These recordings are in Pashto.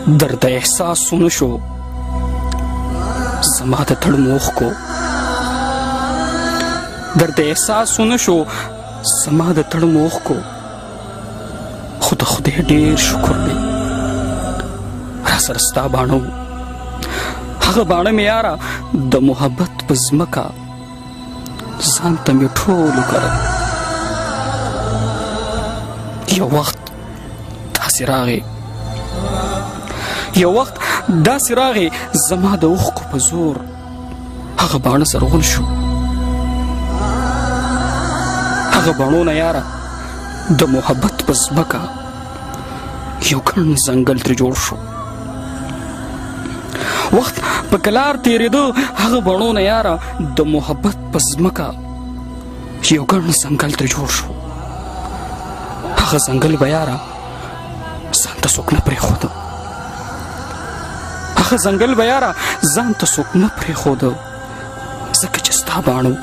درد احساس نشو زما د تړمو اوښکو درد احساس نشو زما د تړمو اوښکو خو د خدای ډېر شکر دی را سره ستا باڼه و هغه باڼه مې یاره د محبت په ځمکه ځان ته مې ټول وکرل یو وخت داسې راغی زما د اوښکو په زور هغه باڼه زرغون شو هغه باڼو نه یاره د محبت په ځمکه یو ګڼ ځنګل ترې جوړ شو وخت په کلار تېرېده هغه باڼو نه یاره د محبت په ځمکه یو ګڼ ځنګل ترې جوړ شو هغه ځنګل به یاره ځان ته څوک نه پرېښوده ځکه چې ستا باڼو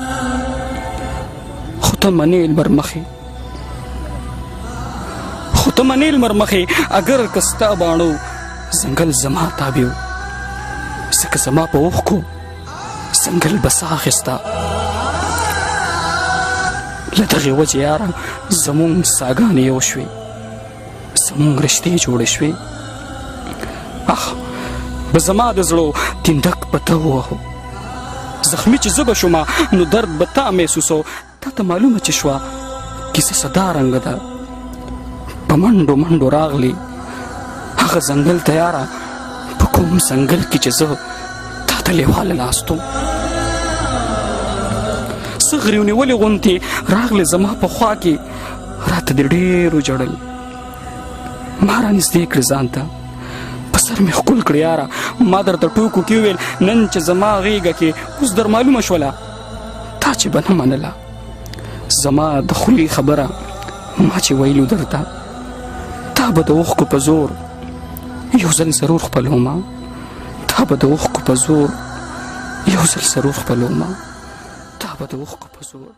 خو ته منې لمر مخې اگر که ستا باڼو ځنګل زما تابع و ځکه زما په اوښکو ځنګل به ساه اخېسته له دغې وجې یاره زمونږ ساګانې یو شوې زمونږ رشتې جوړې شوې به زما د زړو تندک په ته ووهو زخمي چې زه به شومه نو درد به تا محسوسو تا ته معلومه چې شوه کیسه سدا رنګه ده په منډو راغلی هغه ځنګل ته یاره په کوم ځنګل کې چې زه تا ته لیواله ناست وم څه غريو نیولې غوندې راغلې زما په خوا کې راته دې ډېرو ژړل ما رانږدې کړې ځان ته په سر مې ښکل کړې یاره ما درته ټوکو کې وویل نن چې زما غېږه کې اوس در معلومه شوله تا چې به نه منله زما د خولې خبره ما چې ویلو درته تا به د اوښکو په زور یو ځل ضرور خپلومه تا به د اوښکو په زور